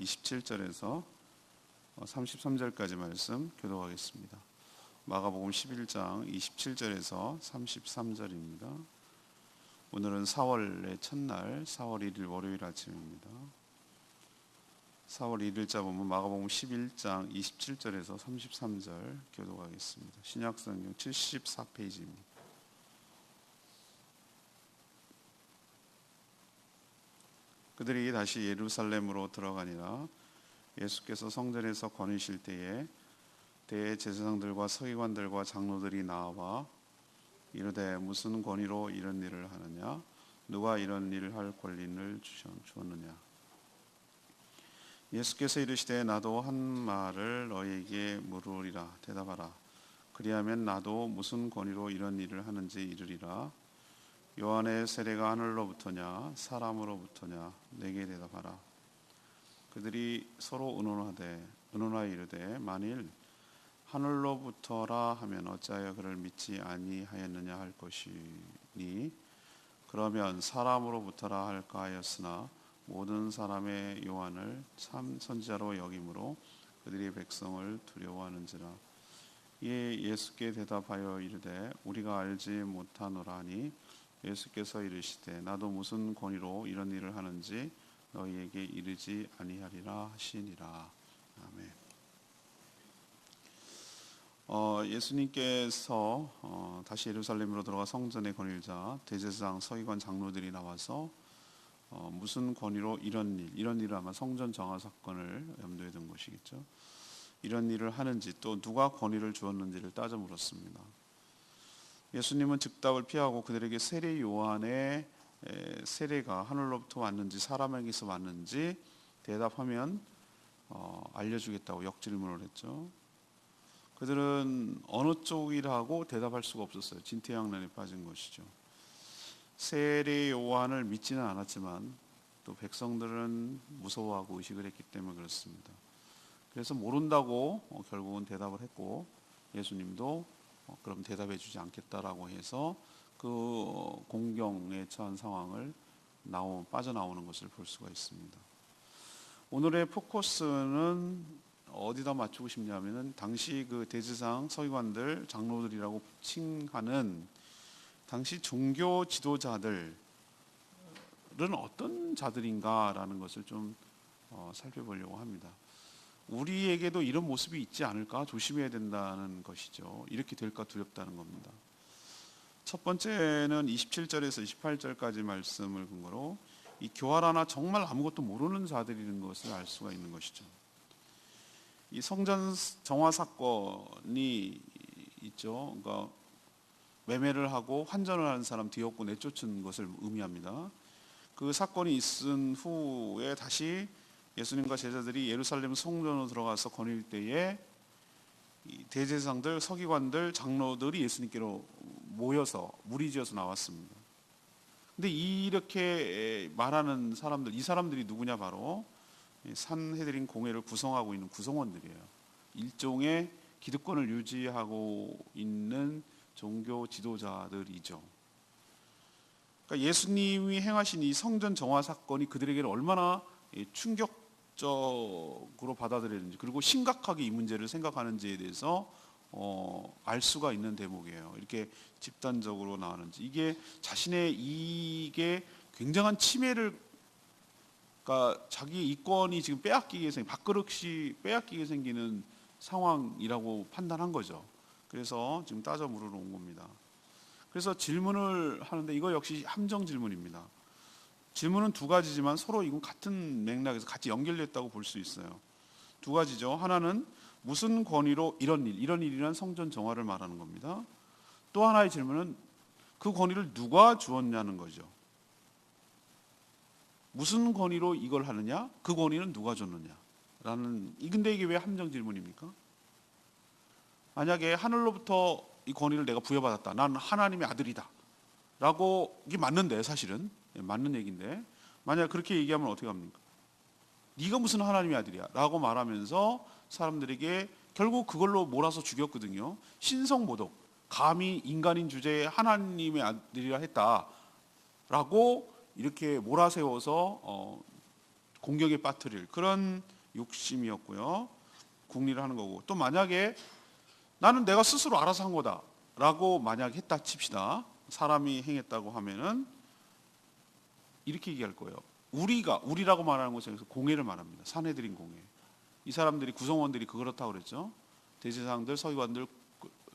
27절에서 33절까지 말씀 교독하겠습니다. 마가복음 11장 27절에서 33절입니다. 오늘은 4월의 첫날 4월 1일 월요일 아침입니다. 4월 1일자 보면 마가복음 11장 27절에서 33절 교독하겠습니다. 신약성경 74페이지입니다. 그들이 다시 예루살렘으로 들어가니라. 예수께서 성전에서 거니실 때에 대제사장들과 서기관들과 장로들이 나와 이르되 무슨 권위로 이런 일을 하느냐? 누가 이런 일을 할 권리를 주었느냐? 예수께서 이르시되 나도 한 말을 너희에게 물으리라. 대답하라. 그리하면 나도 무슨 권위로 이런 일을 하는지 이르리라. 요한의 세례가 하늘로부터냐 사람으로부터냐? 내게 대답하라. 그들이 서로 의논하여 이르되 만일 하늘로부터라 하면 어찌하여 그를 믿지 아니하였느냐 할 것이니 그러면 사람으로부터라 할까 하였으나 모든 사람의 요한을 참 선지자로 여김으로 그들이 백성을 두려워하는지라. 이에 예수께 대답하여 이르되 우리가 알지 못하노라 하니 예수께서 이르시되 나도 무슨 권위로 이런 일을 하는지 너희에게 이르지 아니하리라 하시니라. 아멘. 예수님께서 다시 예루살렘으로 들어가 성전의 권위자 대제사장 서기관 장로들이 나와서 무슨 권위로 이런 일을 아마 성전 정화 사건을 염두에 둔 것이겠죠. 이런 일을 하는지 또 누가 권위를 주었는지를 따져 물었습니다. 예수님은 즉답을 피하고 그들에게 세례 요한의 세례가 하늘로부터 왔는지 사람에게서 왔는지 대답하면 알려주겠다고 역질문을 했죠. 그들은 어느 쪽이라고 대답할 수가 없었어요. 진퇴양난에 빠진 것이죠. 세례 요한을 믿지는 않았지만 또 백성들은 무서워하고 의식을 했기 때문에 그렇습니다. 그래서 모른다고 결국은 대답을 했고 예수님도 그럼 대답해 주지 않겠다라고 해서 그 공경에 처한 상황을 빠져나오는 것을 볼 수가 있습니다. 오늘의 포커스는 어디다 맞추고 싶냐면은 당시 그 대제사장 서기관들 장로들이라고 칭하는 당시 종교 지도자들은 어떤 자들인가라는 것을 좀 살펴보려고 합니다. 우리에게도 이런 모습이 있지 않을까 조심해야 된다는 것이죠. 이렇게 될까 두렵다는 겁니다. 첫 번째는 27절에서 28절까지 말씀을 근거로 이 교활하나 정말 아무것도 모르는 자들이라는 것을 알 수가 있는 것이죠. 이 성전 정화 사건이 있죠. 그러니까 매매를 하고 환전을 하는 사람 뒤엎고 내쫓은 것을 의미합니다. 그 사건이 있은 후에 다시 예수님과 제자들이 예루살렘 성전으로 들어가서 거닐 때에 대제사장들, 서기관들, 장로들이 예수님께로 모여서 무리지어서 나왔습니다. 근데 이렇게 말하는 사람들, 이 사람들이 누구냐? 바로 산헤드린 공회를 구성하고 있는 구성원들이에요. 일종의 기득권을 유지하고 있는 종교 지도자들이죠. 그러니까 예수님이 행하신 이 성전 정화 사건이 그들에게는 얼마나 충격적으로 받아들였는지 그리고 심각하게 이 문제를 생각하는지에 대해서 알 수가 있는 대목이에요. 이렇게 집단적으로 나오는지 이게 자신의 이익에 굉장한 침해를 그러니까 자기 이권이 지금 밥그릇이 빼앗기게 생기는 상황이라고 판단한 거죠. 그래서 지금 따져 물으러 온 겁니다. 그래서 질문을 하는데 이거 역시 함정 질문입니다. 질문은 두 가지지만 서로 이건 같은 맥락에서 같이 연결됐다고 볼 수 있어요. 두 가지죠. 하나는 무슨 권위로 이런 일이란 성전 정화를 말하는 겁니다. 또 하나의 질문은 그 권위를 누가 주었냐는 거죠. 무슨 권위로 이걸 하느냐? 그 권위는 누가 줬느냐? 근데 이게 왜 함정 질문입니까? 만약에 하늘로부터 이 권위를 내가 부여받았다. 난 하나님의 아들이다. 라고 이게 맞는데 사실은 맞는 얘기인데 만약 그렇게 얘기하면 어떻게 합니까? 네가 무슨 하나님의 아들이야? 라고 말하면서 사람들에게 결국 그걸로 몰아서 죽였거든요. 신성모독. 감히 인간인 주제에 하나님의 아들이라 했다라고 이렇게 몰아세워서 공경에 빠뜨릴 그런 욕심이었고요. 궁리를 하는 거고, 또 만약에 나는 내가 스스로 알아서 한 거다라고 만약 했다 칩시다. 사람이 행했다고 하면은 이렇게 얘기할 거예요. 우리라고 말하는 것은 공회를 말합니다. 산헤드린 공회. 이 사람들이 구성원들이 그렇다고 그랬죠. 대제사장들, 서기관들,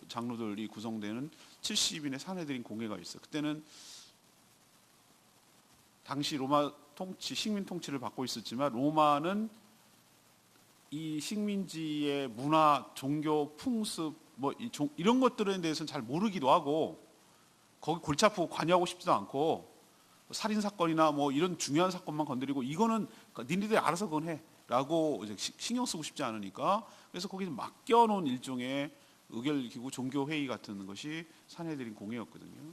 장로들이 구성되는 70인의 산헤드린 공회가 있어요. 그때는 당시 로마 통치, 식민 통치를 받고 있었지만 로마는 이 식민지의 문화, 종교, 풍습 이런 것들에 대해서는 잘 모르기도 하고 거기 골치 아프고 관여하고 싶지도 않고 살인 사건이나 이런 중요한 사건만 건드리고 이거는 니네들이 알아서 그건 해라고 이제 신경 쓰고 싶지 않으니까 그래서 거기서 맡겨놓은 일종의 의결기구 종교 회의 같은 것이 산헤드린 공회였거든요.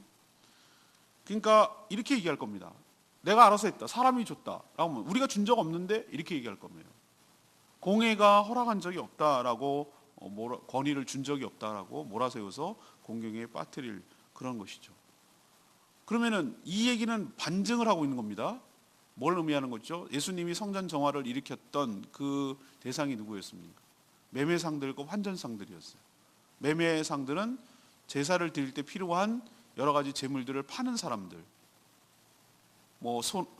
그러니까 이렇게 얘기할 겁니다. 내가 알아서 했다. 사람이 줬다. 라고 하면 우리가 준 적 없는데 이렇게 얘기할 겁니다. 공회가 허락한 적이 없다라고 권위를 준 적이 없다라고 몰아세워서 공경에 빠뜨릴 그런 것이죠. 그러면은 이 얘기는 반증을 하고 있는 겁니다. 뭘 의미하는 거죠? 예수님이 성전 정화를 일으켰던 그 대상이 누구였습니까? 매매상들과 환전상들이었어요. 매매상들은 제사를 드릴 때 필요한 여러 가지 재물들을 파는 사람들,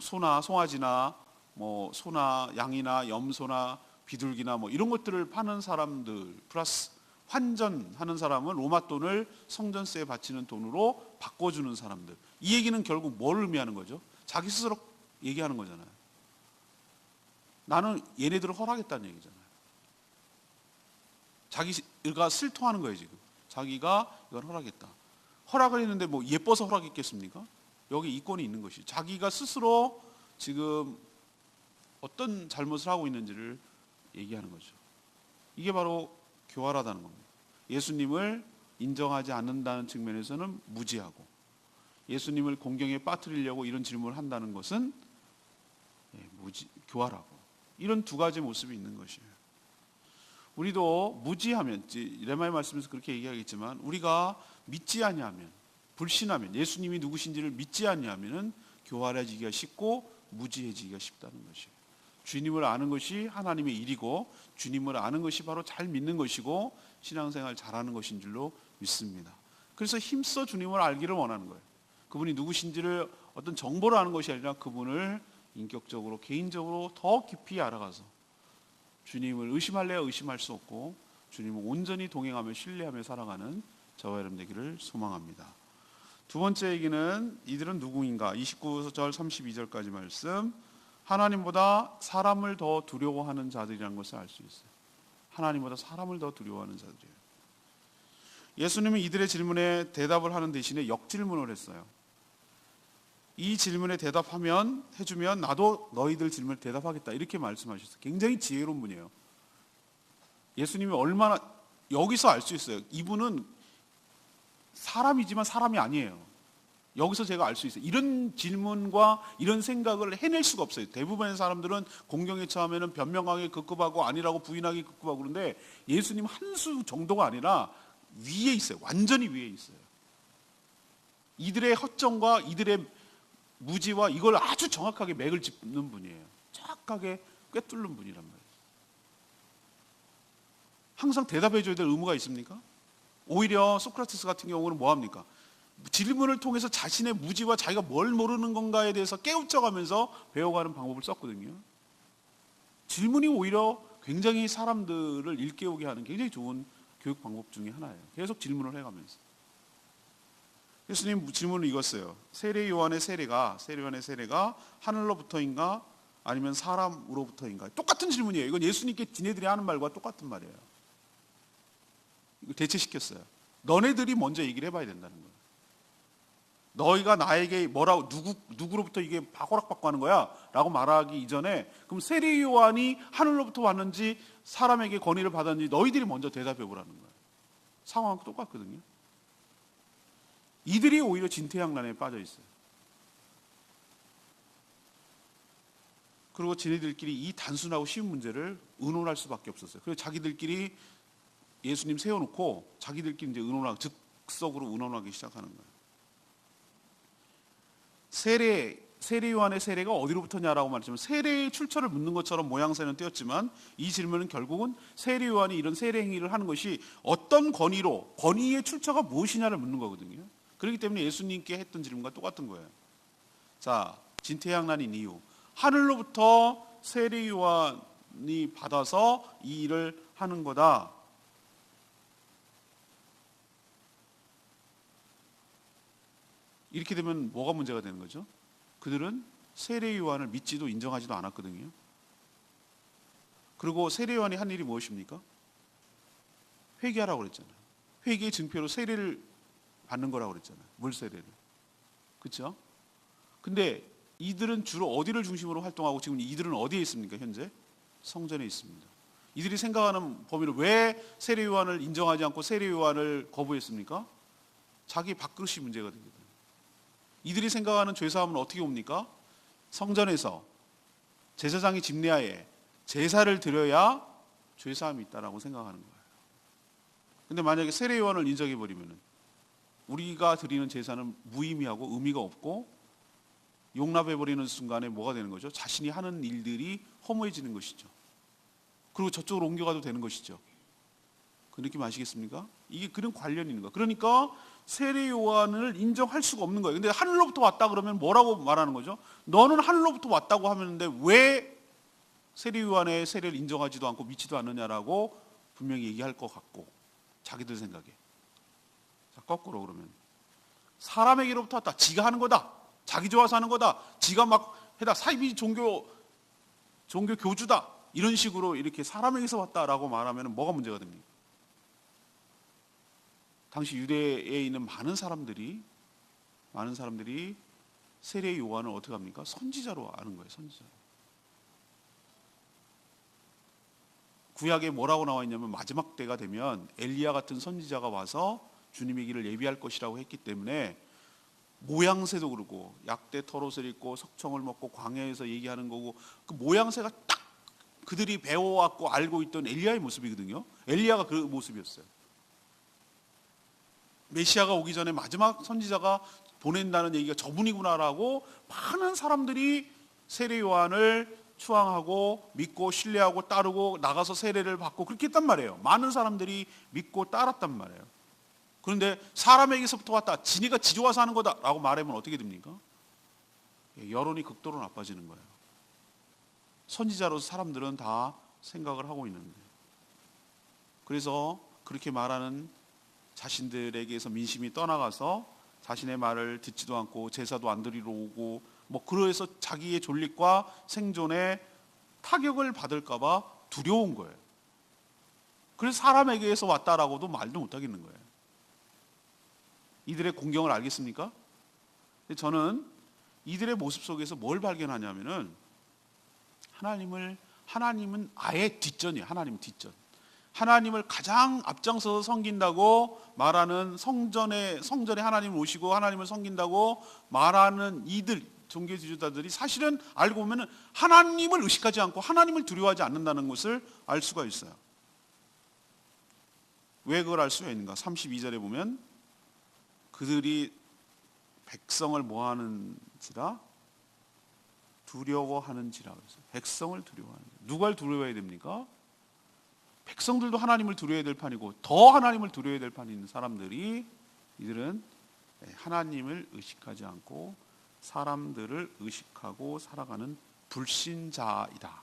소나 송아지나 소나 양이나 염소나 비둘기나 이런 것들을 파는 사람들 플러스 환전하는 사람은 로마 돈을 성전세에 바치는 돈으로 바꿔주는 사람들. 이 얘기는 결국 뭘 의미하는 거죠? 자기 스스로 얘기하는 거잖아요. 나는 얘네들을 허락했다는 얘기잖아요. 자기가 슬토하는 거예요 지금. 자기가 이걸 허락했다. 허락을 했는데 예뻐서 허락했겠습니까? 여기 이권이 있는 것이 자기가 스스로 지금 어떤 잘못을 하고 있는지를 얘기하는 거죠. 이게 바로 교활하다는 겁니다. 예수님을 인정하지 않는다는 측면에서는 무지하고 예수님을 공경에 빠뜨리려고 이런 질문을 한다는 것은 교활하고 이런 두 가지 모습이 있는 것이에요. 우리도 무지하면 레마의 말씀에서 그렇게 얘기하겠지만 우리가 믿지 아니하면 불신하면 예수님이 누구신지를 믿지 아니하면 교활해지기가 쉽고 무지해지기가 쉽다는 것이에요. 주님을 아는 것이 하나님의 일이고 주님을 아는 것이 바로 잘 믿는 것이고 신앙생활 잘하는 것인 줄로 믿습니다. 그래서 힘써 주님을 알기를 원하는 거예요. 그분이 누구신지를 어떤 정보를 아는 것이 아니라 그분을 인격적으로 개인적으로 더 깊이 알아가서 주님을 의심할래야 의심할 수 없고 주님을 온전히 동행하며 신뢰하며 살아가는 저와 여러분 되기를 소망합니다. 두 번째 얘기는 이들은 누구인가? 29절 32절까지 말씀. 하나님보다 사람을 더 두려워하는 자들이라는 것을 알 수 있어요. 하나님보다 사람을 더 두려워하는 자들이에요. 예수님은 이들의 질문에 대답을 하는 대신에 역질문을 했어요. 이 질문에 해주면 나도 너희들 질문에 대답하겠다 이렇게 말씀하셨어요. 굉장히 지혜로운 분이에요. 예수님이 얼마나 여기서 알 수 있어요. 이분은 사람이지만 사람이 아니에요. 여기서 제가 알 수 있어요. 이런 질문과 이런 생각을 해낼 수가 없어요. 대부분의 사람들은 공경에 처하면 변명하기 급급하고 아니라고 부인하기 급급하고 그런데 예수님 한 수 정도가 아니라 위에 있어요. 완전히 위에 있어요. 이들의 허점과 이들의 무지와 이걸 아주 정확하게 맥을 짚는 분이에요. 정확하게 꿰뚫는 분이란 말이에요. 항상 대답해 줘야 될 의무가 있습니까? 오히려 소크라테스 같은 경우는 뭐합니까? 질문을 통해서 자신의 무지와 자기가 뭘 모르는 건가에 대해서 깨우쳐가면서 배워가는 방법을 썼거든요. 질문이 오히려 굉장히 사람들을 일깨우게 하는 굉장히 좋은 교육 방법 중에 하나예요. 계속 질문을 해가면서. 예수님 질문을 이겼어요. 세례 요한의 세례가 하늘로부터인가 아니면 사람으로부터인가? 똑같은 질문이에요. 이건 예수님께 지네들이 하는 말과 똑같은 말이에요. 이거 대체시켰어요. 너네들이 먼저 얘기를 해봐야 된다는 거예요. 너희가 나에게 뭐라고 누구로부터 이게 허락받고 하는 거야? 라고 말하기 이전에 그럼 세례 요한이 하늘로부터 왔는지 사람에게 권위를 받았는지 너희들이 먼저 대답해 보라는 거예요. 상황은 똑같거든요. 이들이 오히려 진퇴양난에 빠져 있어요. 그리고 지네들끼리 이 단순하고 쉬운 문제를 의논할 수밖에 없었어요. 그래서 자기들끼리 예수님 세워놓고 자기들끼리 이제 즉석으로 의논하기 시작하는 거예요. 세례 세례 요한의 세례가 어디로부터냐라고 말했지만 세례의 출처를 묻는 것처럼 모양새는 띄었지만 이 질문은 결국은 세례 요한이 이런 세례 행위를 하는 것이 어떤 권위로, 권위의 출처가 무엇이냐를 묻는 거거든요. 그렇기 때문에 예수님께 했던 질문과 똑같은 거예요. 자, 진퇴양난인 이유, 하늘로부터 세례 요한이 받아서 이 일을 하는 거다. 이렇게 되면 뭐가 문제가 되는 거죠? 그들은 세례 요한을 믿지도 인정하지도 않았거든요. 그리고 세례 요한이 한 일이 무엇입니까? 회개하라고 그랬잖아요. 회개의 증표로 세례를 받는 거라고 그랬잖아요. 물 세례를. 그렇죠? 근데 이들은 주로 어디를 중심으로 활동하고 지금 이들은 어디에 있습니까? 현재 성전에 있습니다. 이들이 생각하는 범위를 왜 세례 요한을 인정하지 않고 세례 요한을 거부했습니까? 자기 밥그릇이 문제가 됩니다. 이들이 생각하는 죄사함은 어떻게 옵니까? 성전에서 제사장이 집례하에 제사를 드려야 죄사함이 있다라고 생각하는 거예요. 근데 만약에 세례 요한을 인정해 버리면 우리가 드리는 제사는 무의미하고 의미가 없고 용납해 버리는 순간에 뭐가 되는 거죠? 자신이 하는 일들이 허무해지는 것이죠. 그리고 저쪽으로 옮겨가도 되는 것이죠. 그 느낌 아시겠습니까? 이게 그런 관련이 있는 거예요. 그러니까 세례 요한을 인정할 수가 없는 거예요. 근데 하늘로부터 왔다 그러면 뭐라고 말하는 거죠? 너는 하늘로부터 왔다고 하는데 왜 세례 요한의 세례를 인정하지도 않고 믿지도 않느냐라고 분명히 얘기할 것 같고, 자기들 생각에. 자, 거꾸로 그러면 사람에게로부터 왔다. 지가 하는 거다. 자기 좋아서 하는 거다. 지가 막 해다. 사이비 종교 교주다. 이런 식으로 이렇게 사람에게서 왔다라고 말하면 뭐가 문제가 됩니까? 당시 유대에 있는 많은 사람들이 세례 요한을 어떻게 합니까? 선지자로 아는 거예요. 선지자. 구약에 뭐라고 나와 있냐면 마지막 때가 되면 엘리야 같은 선지자가 와서 주님의 길을 예비할 것이라고 했기 때문에 모양새도 그러고 약대 털옷을 입고 석청을 먹고 광야에서 얘기하는 거고 그 모양새가 딱 그들이 배워왔고 알고 있던 엘리야의 모습이거든요. 엘리야가 그 모습이었어요. 메시아가 오기 전에 마지막 선지자가 보낸다는 얘기가 저분이구나라고 많은 사람들이 세례 요한을 추앙하고 믿고 신뢰하고 따르고 나가서 세례를 받고 그렇게 했단 말이에요. 많은 사람들이 믿고 따랐단 말이에요. 그런데 사람에게서부터 왔다. 지네가 지좋아서 하는 거다라고 말하면 어떻게 됩니까? 여론이 극도로 나빠지는 거예요. 선지자로서 사람들은 다 생각을 하고 있는데, 그래서 그렇게 말하는 자신들에게서 민심이 떠나가서 자신의 말을 듣지도 않고 제사도 안 드리러 오고 뭐 그래서 자기의 존립과 생존에 타격을 받을까 봐 두려운 거예요. 그래서 사람에게서 왔다라고도 말도 못 하겠는 거예요. 이들의 공경을 알겠습니까? 근데 저는 이들의 모습 속에서 뭘 발견하냐면은 하나님은 아예 뒷전이에요. 하나님은 뒷전. 하나님을 가장 앞장서서 섬긴다고 말하는 성전에 하나님을 오시고 하나님을 섬긴다고 말하는 이들 종교 지도자들이 사실은 알고 보면 하나님을 의식하지 않고 하나님을 두려워하지 않는다는 것을 알 수가 있어요. 왜 그걸 알 수가 있는가? 32절에 보면 그들이 백성을 뭐하는지라 두려워하는지라 그랬어요. 백성을 두려워하는. 누가 두려워해야 됩니까? 백성들도 하나님을 두려워해야 될 판이고 더 하나님을 두려워해야 될 판이 있는 사람들이 이들은 하나님을 의식하지 않고 사람들을 의식하고 살아가는 불신자이다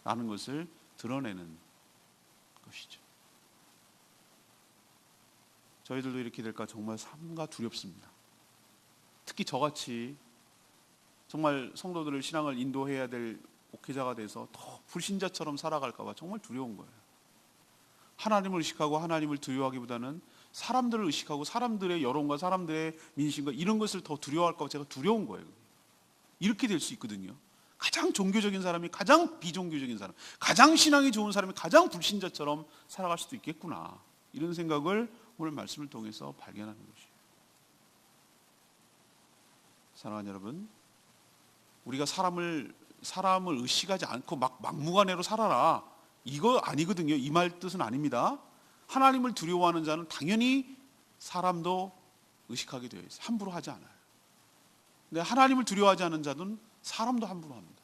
라는 것을 드러내는 것이죠. 저희들도 이렇게 될까 정말 삼가 두렵습니다. 특히 저같이 정말 성도들을 신앙을 인도해야 될 목회자가 돼서 더 불신자처럼 살아갈까 봐 정말 두려운 거예요. 하나님을 의식하고 하나님을 두려워하기보다는 사람들을 의식하고 사람들의 여론과 사람들의 민심과 이런 것을 더 두려워할까 봐 제가 두려운 거예요. 이렇게 될 수 있거든요. 가장 종교적인 사람이 가장 비종교적인 사람, 가장 신앙이 좋은 사람이 가장 불신자처럼 살아갈 수도 있겠구나, 이런 생각을 오늘 말씀을 통해서 발견하는 것이에요. 사랑하는 여러분, 우리가 사람을 의식하지 않고 막 막무가내로 살아라, 이거 아니거든요. 이 말 뜻은 아닙니다. 하나님을 두려워하는 자는 당연히 사람도 의식하게 되어 있어요. 함부로 하지 않아요. 근데 하나님을 두려워하지 않는 자는 사람도 함부로 합니다.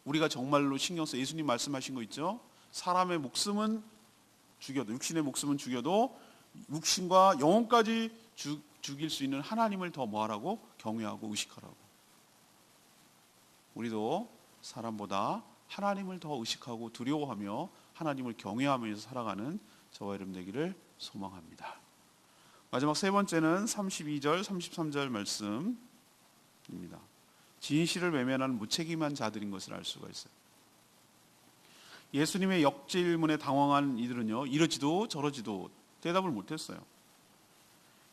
우리가 정말로 신경 써, 예수님 말씀하신 거 있죠? 사람의 목숨은 죽여도, 육신의 목숨은 죽여도 육신과 영혼까지 죽일 수 있는 하나님을 더 뭐하라고? 경외하고 의식하라고. 우리도 사람보다 하나님을 더 의식하고 두려워하며 하나님을 경외하면서 살아가는 저와 여러분 되기를 소망합니다. 마지막 세 번째는 32절 33절 말씀입니다. 진실을 외면하는 무책임한 자들인 것을 알 수가 있어요. 예수님의 역질문에 당황한 이들은요, 이러지도 저러지도 대답을 못했어요.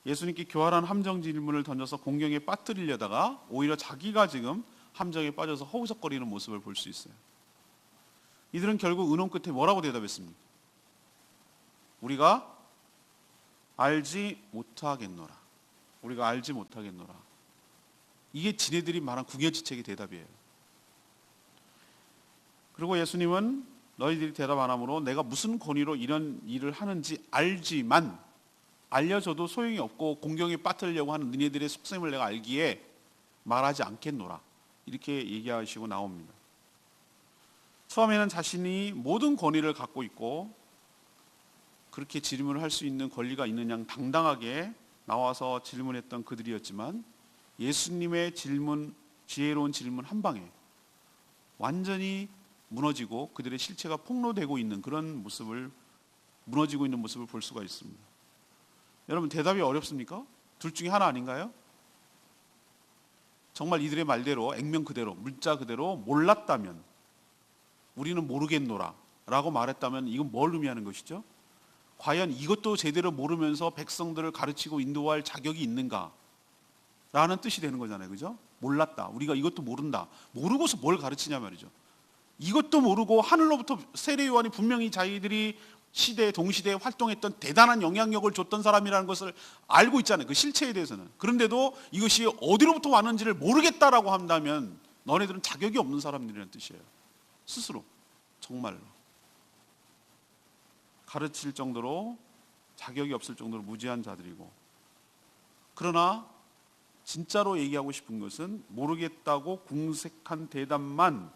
예수님께 교활한 함정 질문을 던져서 공경에 빠뜨리려다가 오히려 자기가 지금 함정에 빠져서 허우적거리는 모습을 볼 수 있어요. 이들은 결국 의논 끝에 뭐라고 대답했습니까? 우리가 알지 못하겠노라. 우리가 알지 못하겠노라. 이게 지네들이 말한 궁여지책의 대답이에요. 그리고 예수님은 너희들이 대답 안 하므로 내가 무슨 권위로 이런 일을 하는지 알지만 알려줘도 소용이 없고 공경에 빠뜨리려고 하는 너희들의 속셈을 내가 알기에 말하지 않겠노라. 이렇게 얘기하시고 나옵니다. 처음에는 자신이 모든 권위를 갖고 있고 그렇게 질문을 할 수 있는 권리가 있는 양 당당하게 나와서 질문했던 그들이었지만 예수님의 질문, 지혜로운 질문 한 방에 완전히 무너지고 그들의 실체가 폭로되고 있는 그런 모습을, 무너지고 있는 모습을 볼 수가 있습니다. 여러분, 대답이 어렵습니까? 둘 중에 하나 아닌가요? 정말 이들의 말대로 액면 그대로, 문자 그대로 몰랐다면, 우리는 모르겠노라 라고 말했다면 이건 뭘 의미하는 것이죠? 과연 이것도 제대로 모르면서 백성들을 가르치고 인도할 자격이 있는가 라는 뜻이 되는 거잖아요. 그죠? 몰랐다, 우리가 이것도 모른다, 모르고서 뭘 가르치냐 말이죠. 이것도 모르고 하늘로부터 세례 요한이 분명히 자기들이 시대 동시대에 활동했던 대단한 영향력을 줬던 사람이라는 것을 알고 있잖아요. 그 실체에 대해서는. 그런데도 이것이 어디로부터 왔는지를 모르겠다라고 한다면 너네들은 자격이 없는 사람들이라는 뜻이에요. 스스로 정말로 가르칠 정도로 자격이 없을 정도로 무지한 자들이고, 그러나 진짜로 얘기하고 싶은 것은 모르겠다고 궁색한 대답만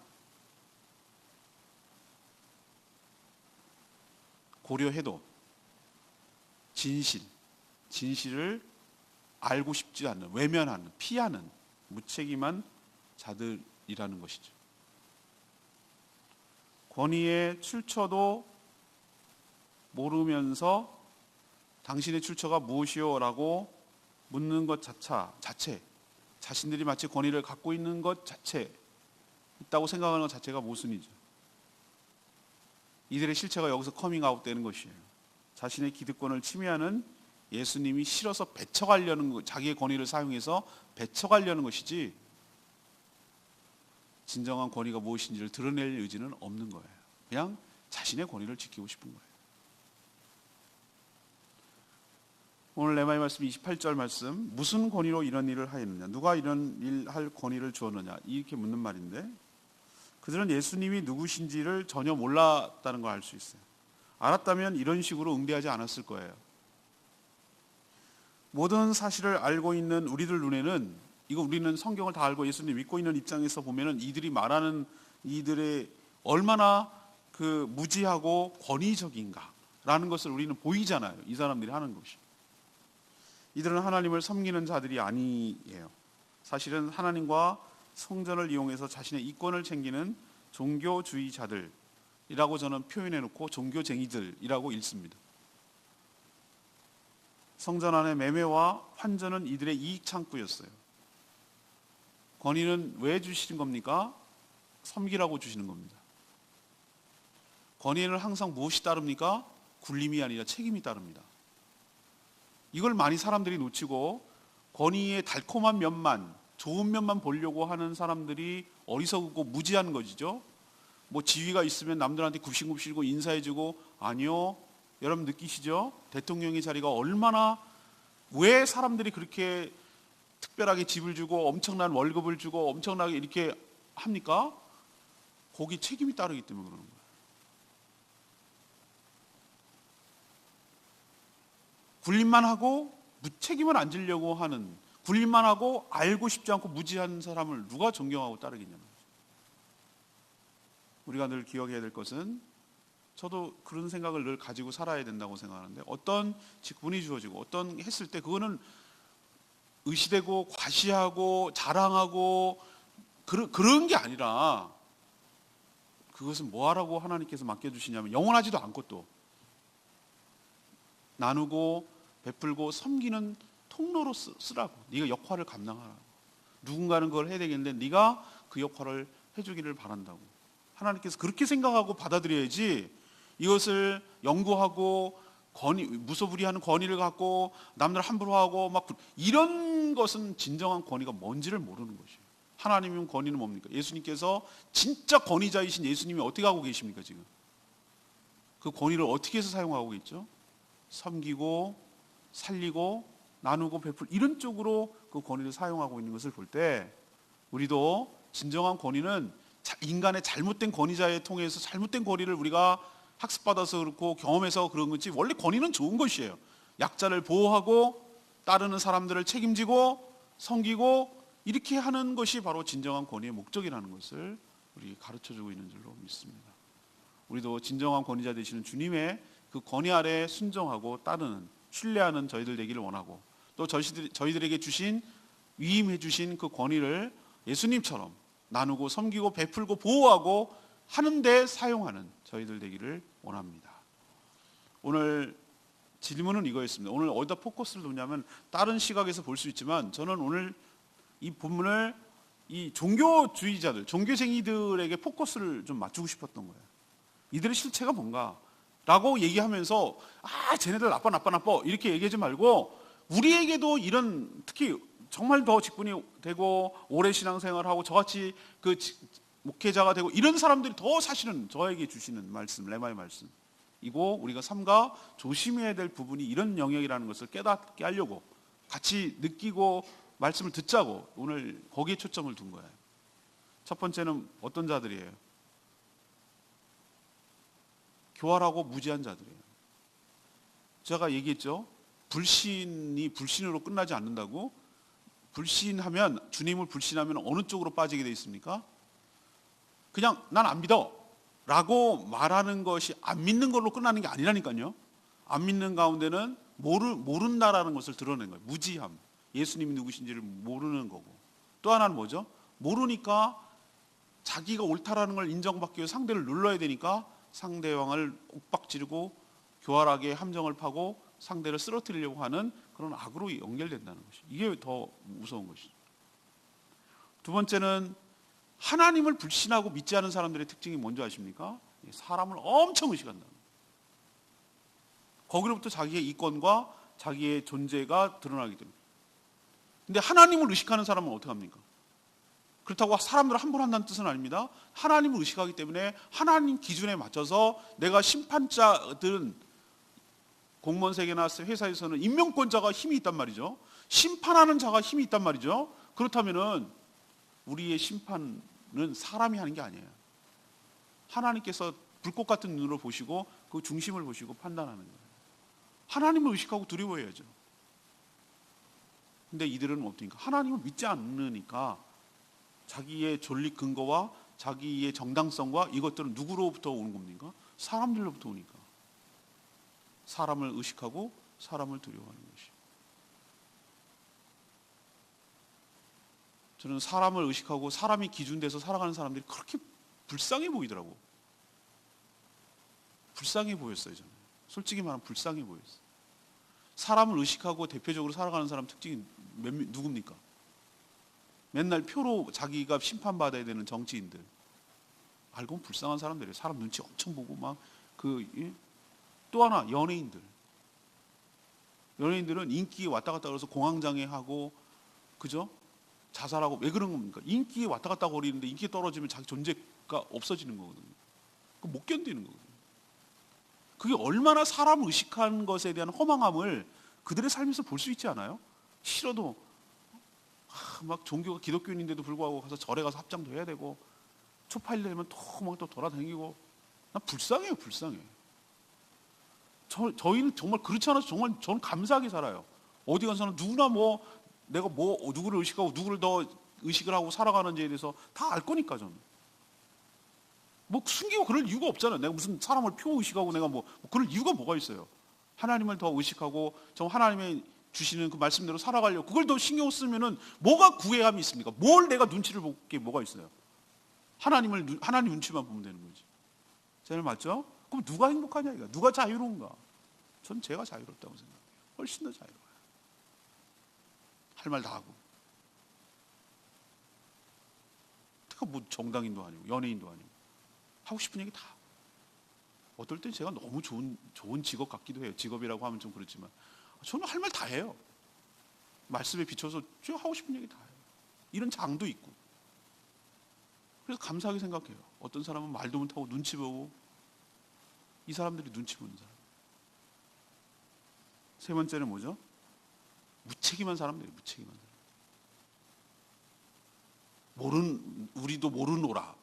고려해도 진실을 알고 싶지 않는, 외면하는, 피하는 무책임한 자들이라는 것이죠. 권위의 출처도 모르면서 당신의 출처가 무엇이요? 라고 묻는 것 자체, 자신들이 마치 권위를 갖고 있는 것 자체, 있다고 생각하는 것 자체가 모순이죠. 이들의 실체가 여기서 커밍아웃 되는 것이에요. 자신의 기득권을 침해하는 예수님이 싫어서 배척하려는 것, 자기의 권위를 사용해서 배척하려는 것이지 진정한 권위가 무엇인지를 드러낼 의지는 없는 거예요. 그냥 자신의 권위를 지키고 싶은 거예요. 오늘 레마의 말씀 28절 말씀, 무슨 권위로 이런 일을 하였느냐, 누가 이런 일 할 권위를 주었느냐, 이렇게 묻는 말인데, 그들은 예수님이 누구신지를 전혀 몰랐다는 걸 알 수 있어요. 알았다면 이런 식으로 응대하지 않았을 거예요. 모든 사실을 알고 있는 우리들 눈에는, 이거 우리는 성경을 다 알고 예수님 믿고 있는 입장에서 보면은 이들이 말하는 이들의 얼마나 그 무지하고 권위적인가라는 것을 우리는 보이잖아요. 이 사람들이 하는 것이. 이들은 하나님을 섬기는 자들이 아니에요. 사실은 하나님과 성전을 이용해서 자신의 이권을 챙기는 종교주의자들이라고 저는 표현해놓고 종교쟁이들이라고 읽습니다. 성전 안의 매매와 환전은 이들의 이익 창구였어요. 권위는 왜 주시는 겁니까? 섬기라고 주시는 겁니다. 권위는 항상 무엇이 따릅니까? 굴림이 아니라 책임이 따릅니다. 이걸 많이 사람들이 놓치고 권위의 달콤한 면만, 좋은 면만 보려고 하는 사람들이 어리석고 무지한 것이죠. 뭐 지위가 있으면 남들한테 굽신굽신고 인사해주고, 아니요, 여러분 느끼시죠? 대통령의 자리가 얼마나, 왜 사람들이 그렇게 특별하게 집을 주고 엄청난 월급을 주고 엄청나게 이렇게 합니까? 거기 책임이 따르기 때문에 그러는 거예요. 굴림만 하고 무책임을 안 지려고 하는, 굴림만 하고 알고 싶지 않고 무지한 사람을 누가 존경하고 따르겠냐는 거죠. 우리가 늘 기억해야 될 것은, 저도 그런 생각을 늘 가지고 살아야 된다고 생각하는데, 어떤 직분이 주어지고 어떤 했을 때 그거는 의시되고 과시하고 자랑하고 그런 게 아니라, 그것은 뭐하라고 하나님께서 맡겨주시냐면 영원하지도 않고 또 나누고 베풀고 섬기는 통로로 쓰라고. 네가 역할을 감당하라고. 누군가는 그걸 해야 되겠는데 네가 그 역할을 해주기를 바란다고. 하나님께서 그렇게 생각하고 받아들여야지, 이것을 연구하고 무소불위하는 권위를 갖고 남들 함부로 하고 막 이런 것은 진정한 권위가 뭔지를 모르는 것이에요. 하나님의 권위는 뭡니까? 예수님께서 진짜 권위자이신 예수님이 어떻게 하고 계십니까? 지금 그 권위를 어떻게 해서 사용하고 있죠? 섬기고 살리고 나누고 베풀, 이런 쪽으로 그 권위를 사용하고 있는 것을 볼 때, 우리도 진정한 권위는 인간의 잘못된 권위자에 통해서 잘못된 권위를 우리가 학습받아서 그렇고 경험해서 그런 거지, 원래 권위는 좋은 것이에요. 약자를 보호하고 따르는 사람들을 책임지고 섬기고 이렇게 하는 것이 바로 진정한 권위의 목적이라는 것을 우리 가르쳐주고 있는 줄로 믿습니다. 우리도 진정한 권위자 되시는 주님의 그 권위 아래 순종하고 따르는, 신뢰하는 저희들 되기를 원하고, 또 저희들에게 주신, 위임해 주신 그 권위를 예수님처럼 나누고 섬기고 베풀고 보호하고 하는데 사용하는 저희들 되기를 원합니다. 오늘 질문은 이거였습니다. 오늘 어디다 포커스를 두냐면, 다른 시각에서 볼 수 있지만 저는 오늘 이 본문을 이 종교주의자들, 종교생이들에게 포커스를 좀 맞추고 싶었던 거예요. 이들의 실체가 뭔가 라고 얘기하면서, 쟤네들 나빠 이렇게 얘기하지 말고, 우리에게도 이런, 특히 정말 더 직분이 되고 오래 신앙생활하고 저같이 그 목회자가 되고 이런 사람들이 더 사실은 저에게 주시는 말씀, 레마의 말씀이고, 우리가 삼가 조심해야 될 부분이 이런 영역이라는 것을 깨닫게 하려고, 같이 느끼고 말씀을 듣자고 오늘 거기에 초점을 둔 거예요. 첫 번째는 어떤 자들이에요? 교활하고 무지한 자들이에요. 제가 얘기했죠. 불신이 불신으로 끝나지 않는다고. 불신하면, 주님을 불신하면 어느 쪽으로 빠지게 돼 있습니까? 그냥 난 안 믿어 라고 말하는 것이 안 믿는 걸로 끝나는 게 아니라니까요. 안 믿는 가운데는 모른다라는 것을 드러낸 거예요. 무지함, 예수님이 누구신지를 모르는 거고. 또 하나는 뭐죠? 모르니까 자기가 옳다라는 걸 인정받기 위해 상대를 눌러야 되니까 상대방을 옥박지르고 교활하게 함정을 파고 상대를 쓰러뜨리려고 하는 그런 악으로 연결된다는 것이, 이게 더 무서운 것이죠. 두 번째는 하나님을 불신하고 믿지 않은 사람들의 특징이 뭔지 아십니까? 사람을 엄청 의식한다. 거기로부터 자기의 이권과 자기의 존재가 드러나기 때문에. 근데 하나님을 의식하는 사람은 어떻게 합니까? 그렇다고 사람들을 함부로 한다는 뜻은 아닙니다. 하나님을 의식하기 때문에 하나님 기준에 맞춰서, 내가 심판자들은 공무원 세계나 회사에서는 임명권자가 힘이 있단 말이죠. 심판하는 자가 힘이 있단 말이죠. 그렇다면은 우리의 심판은 사람이 하는 게 아니에요. 하나님께서 불꽃 같은 눈으로 보시고 그 중심을 보시고 판단하는 거예요. 하나님을 의식하고 두려워해야죠. 근데 이들은 어떻습니까? 하나님을 믿지 않으니까 자기의 존립 근거와 자기의 정당성과 이것들은 누구로부터 오는 겁니까? 사람들로부터 오니까. 사람을 의식하고 사람을 두려워하는 것이. 저는 사람을 의식하고 사람이 기준돼서 살아가는 사람들이 그렇게 불쌍해 보이더라고. 불쌍해 보였어요. 저는 솔직히 말하면 불쌍해 보였어요. 사람을 의식하고 대표적으로 살아가는 사람 특징이 누굽니까? 맨날 표로 자기가 심판받아야 되는 정치인들. 알고 보면 불쌍한 사람들이에요. 사람 눈치 엄청 보고 막 또 하나 연예인들. 연예인들은 인기에 왔다 갔다 그래서 공황장애하고, 그죠? 자살하고. 왜 그런 겁니까? 인기에 왔다 갔다 거리는데 인기 떨어지면 자기 존재가 없어지는 거거든요. 못 견디는 거거든요. 그게 얼마나 사람을 의식한 것에 대한 허망함을 그들의 삶에서 볼 수 있지 않아요? 싫어도 막 종교가 기독교인인데도 불구하고 가서 절에 가서 합장도 해야 되고, 초파일 되면 또 돌아다니고. 난 불쌍해요. 불쌍해. 저희는 정말 그렇지 않아서 정말 저는 감사하게 살아요. 어디 가서는 누구나 뭐 내가 뭐 누구를 의식하고 누구를 더 의식을 하고 살아가는지에 대해서 다 알 거니까. 저는 뭐 숨기고 그럴 이유가 없잖아요. 내가 무슨 사람을 표 의식하고 내가 뭐 그럴 이유가 뭐가 있어요. 하나님을 더 의식하고 저 하나님의 주시는 그 말씀대로 살아가려고 그걸 더 신경 쓰면은 뭐가 구애함이 있습니까? 뭘 내가 눈치를 볼 게 뭐가 있어요? 하나님 눈치만 보면 되는 거지. 제 말 맞죠? 그럼 누가 행복하냐 이거? 누가 자유로운가? 전 제가 자유롭다고 생각해요. 훨씬 더 자유로워요. 할 말 다 하고. 제가 뭐 정당인도 아니고 연예인도 아니고 하고 싶은 얘기 다. 어떨 땐 제가 너무 좋은 직업 같기도 해요. 직업이라고 하면 좀 그렇지만 저는 할 말 다 해요. 말씀에 비춰서 제가 하고 싶은 얘기 다 해요. 이런 장도 있고. 그래서 감사하게 생각해요. 어떤 사람은 말도 못하고 눈치 보고 이 사람들이 눈치 보는 사람. 세 번째는 뭐죠? 무책임한 사람들이에요. 무책임한 사람. 우리도 모르노라.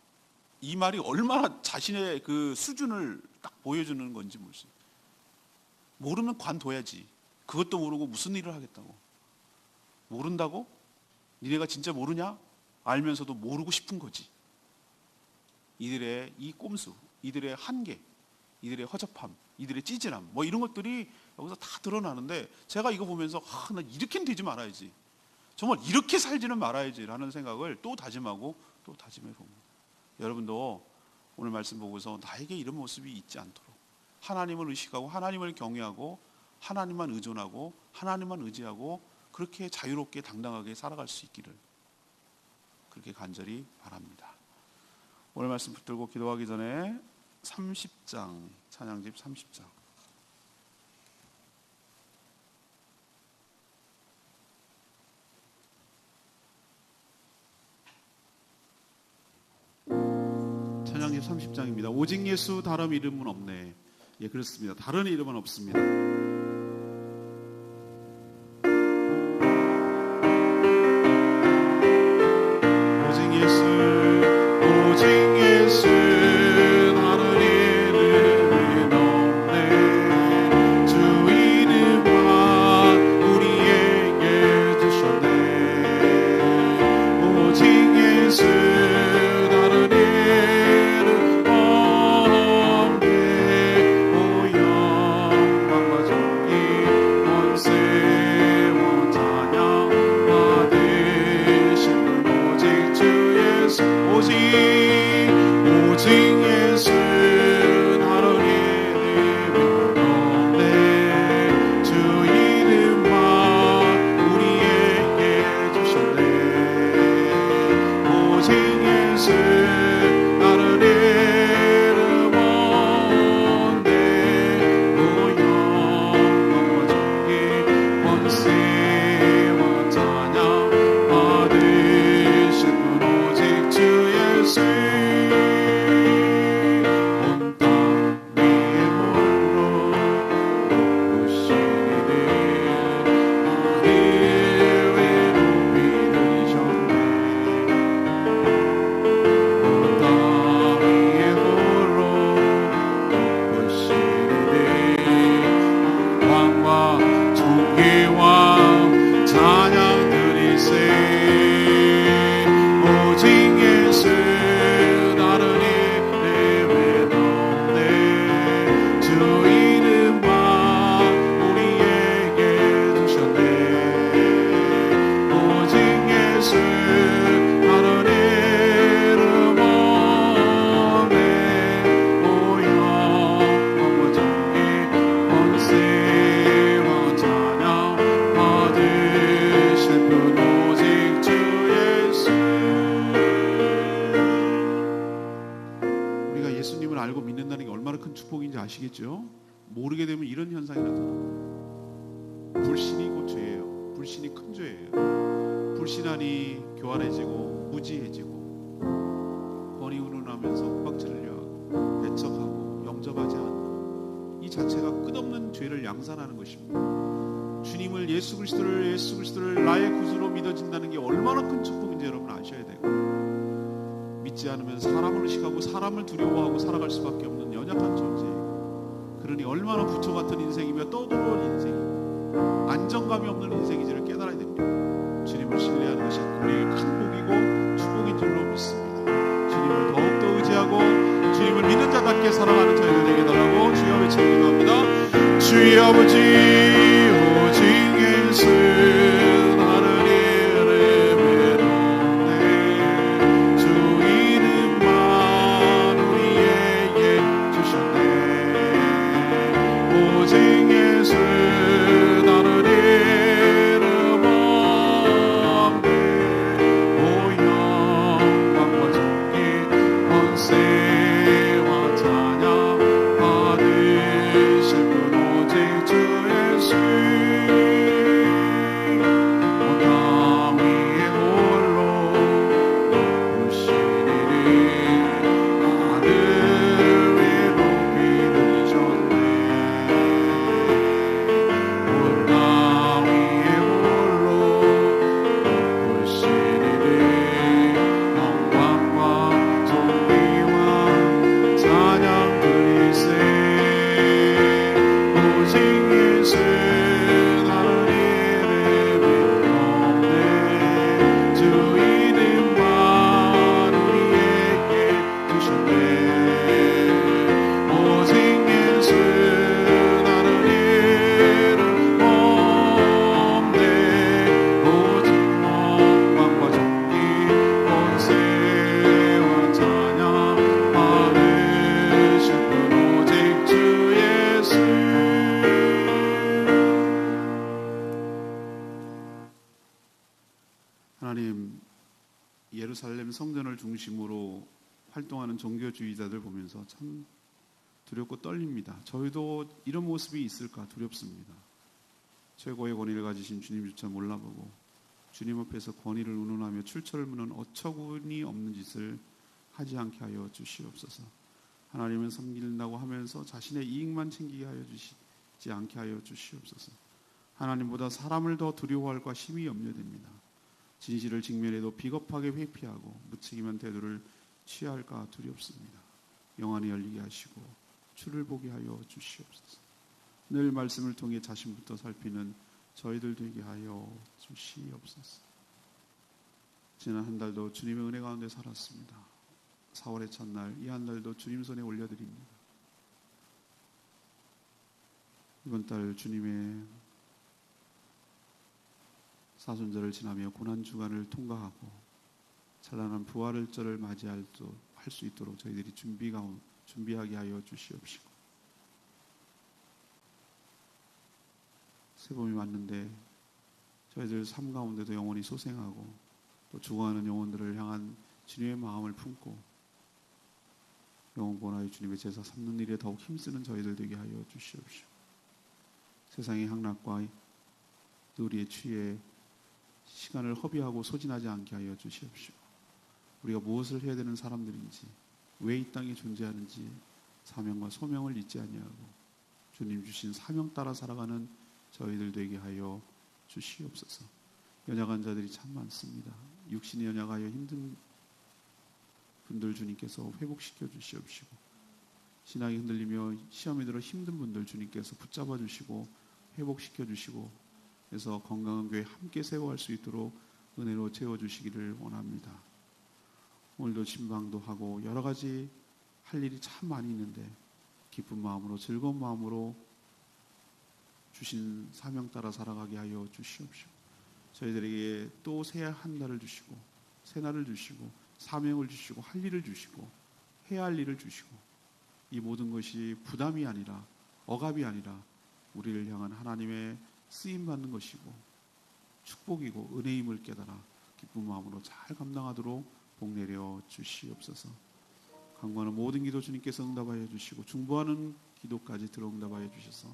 이 말이 얼마나 자신의 그 수준을 딱 보여주는 건지 모르겠어요. 모르면 관둬야지. 그것도 모르고 무슨 일을 하겠다고. 모른다고? 니네가 진짜 모르냐? 알면서도 모르고 싶은 거지. 이들의 이 꼼수, 이들의 한계, 이들의 허접함, 이들의 찌질함 뭐 이런 것들이 여기서 다 드러나는데 제가 이거 보면서 나 이렇게는 되지 말아야지. 정말 이렇게 살지는 말아야지라는 생각을 또 다짐하고 또 다짐해 봅니다. 여러분도 오늘 말씀 보고서 나에게 이런 모습이 있지 않도록 하나님을 의식하고 하나님을 경외하고 하나님만 의존하고 하나님만 의지하고 그렇게 자유롭게 당당하게 살아갈 수 있기를 그렇게 간절히 바랍니다. 오늘 말씀 붙들고 기도하기 전에 30장 찬양집 30장 찬양집 30장입니다. 오직 예수 다른 이름은 없네. 예, 그렇습니다. 다른 이름은 없습니다. 아시겠죠? 모르게 되면 이런 현상이 나타납니다. 불신이 곧 죄예요. 불신이 큰 죄예요. 불신하니 교활해지고 무지해지고 번이 운운하면서 윽박지르려 배척하고 영접하지 않는 이 자체가 끝없는 죄를 양산하는 것입니다. 주님을 예수 그리스도를 나의 구주로 믿어진다는 게 얼마나 큰 축복인지 여러분 아셔야 되고, 믿지 않으면 사람을 의식하고 사람을 두려워하고 살아갈 수밖에 없는 연약한 존재예요. 그러니 얼마나 부처 같은 인생이며 떠돌아온 인생이 안정감이 없는 인생인지를 깨달아야 됩니다. 주님을 신뢰하는 것이 우리에게 큰 복이고 축복인 줄로 믿습니다. 주님을 더욱더 의지하고 주님을 믿는 자답게 살아가는 저희들 되게 달라고 주여 외쳐 기도합니다. 주여 아버지 오직 예수 나를 이름에 놓네 주 이름만 우리에게 주셨네 오직 예수 나를 이름 없네 오 영광과 존귀 권세와 찬양 받으실 분 오직 주 예수 온 땅 위에 홀로 높으시리니 하늘 위에 높이 드셨네 온 땅 위에 홀로 높으시리니 영광과 존귀와 찬양 드리세 오직 예수 나를 이름에 없네 주 이름만 우리에게 주셨네 오직 예수 나를 이름 없네 오직 영광과 존귀 권세와 찬양 받으실 분 오직 주 예수 하나님, 예루살렘 성전을 중심으로 활동하는 종교주의자들 보면서 참 두렵고 떨립니다. 저희도 이런 모습이 있을까 두렵습니다. 최고의 권위를 가지신 주님조차 몰라보고 주님 앞에서 권위를 운운하며 출처를 묻는 어처구니 없는 짓을 하지 않게 하여 주시옵소서. 하나님을 섬긴다고 하면서 자신의 이익만 챙기게 하여 주시지 않게 하여 주시옵소서. 하나님보다 사람을 더 두려워할까 심히 염려됩니다. 진실을 직면해도 비겁하게 회피하고 무책임한 태도를 취할까 두렵습니다. 영안이 열리게 하시고 주를 보게 하여 주시옵소서. 늘 말씀을 통해 자신부터 살피는 저희들 되게 하여 주시옵소서. 지난 한 달도 주님의 은혜 가운데 살았습니다. 4월의 첫날 이 한 달도 주님 손에 올려드립니다. 이번 달 주님의 사순절을 지나며 고난주간을 통과하고 찬란한 부활절을 맞이할 수 있도록 저희들이 준비하게 하여 주시옵시고 새봄이 왔는데 저희들 삶 가운데도 영원히 소생하고 또 죽어가는 영혼들을 향한 주님의 마음을 품고 영혼 구원하여 주님의 제사 삼는 일에 더욱 힘쓰는 저희들 되게 하여 주시옵시고 세상의 향락과 누리에 취해 시간을 허비하고 소진하지 않게 하여 주시옵시고 우리가 무엇을 해야 되는 사람들인지 왜 이 땅에 존재하는지 사명과 소명을 잊지 아니하고 주님 주신 사명 따라 살아가는 저희들 되게 하여 주시옵소서. 연약한 자들이 참 많습니다. 육신이 연약하여 힘든 분들 주님께서 회복시켜 주시옵시고 신앙이 흔들리며 시험에 들어 힘든 분들 주님께서 붙잡아 주시고 회복시켜 주시고 그래서 건강한 교회 함께 세워갈 수 있도록 은혜로 채워주시기를 원합니다. 오늘도 신방도 하고 여러 가지 할 일이 참 많이 있는데 기쁜 마음으로 즐거운 마음으로 주신 사명 따라 살아가게 하여 주시옵시고 저희들에게 또 새 한 달을 주시고 새 날을 주시고 사명을 주시고 할 일을 주시고 해야 할 일을 주시고 이 모든 것이 부담이 아니라 억압이 아니라 우리를 향한 하나님의 쓰임받는 것이고 축복이고 은혜임을 깨달아 기쁜 마음으로 잘 감당하도록 복 내려 주시옵소서. 간구하는 모든 기도 주님께서 응답하여 주시고 중보하는 기도까지 들어응답하여 주셔서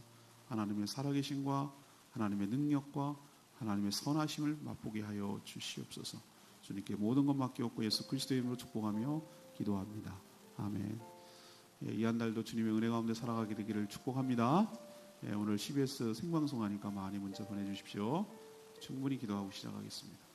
하나님의 살아계심과 하나님의 능력과 하나님의 선하심을 맛보게 하여 주시옵소서. 주님께 모든 것 맡기옵고 예수 그리스도의 이름으로 축복하며 기도합니다. 아멘. 이 한 달도 주님의 은혜 가운데 살아가게 되기를 축복합니다. 오늘 CBS 생방송 하니까 많이 문자 보내주십시오. 충분히 기도하고 시작하겠습니다.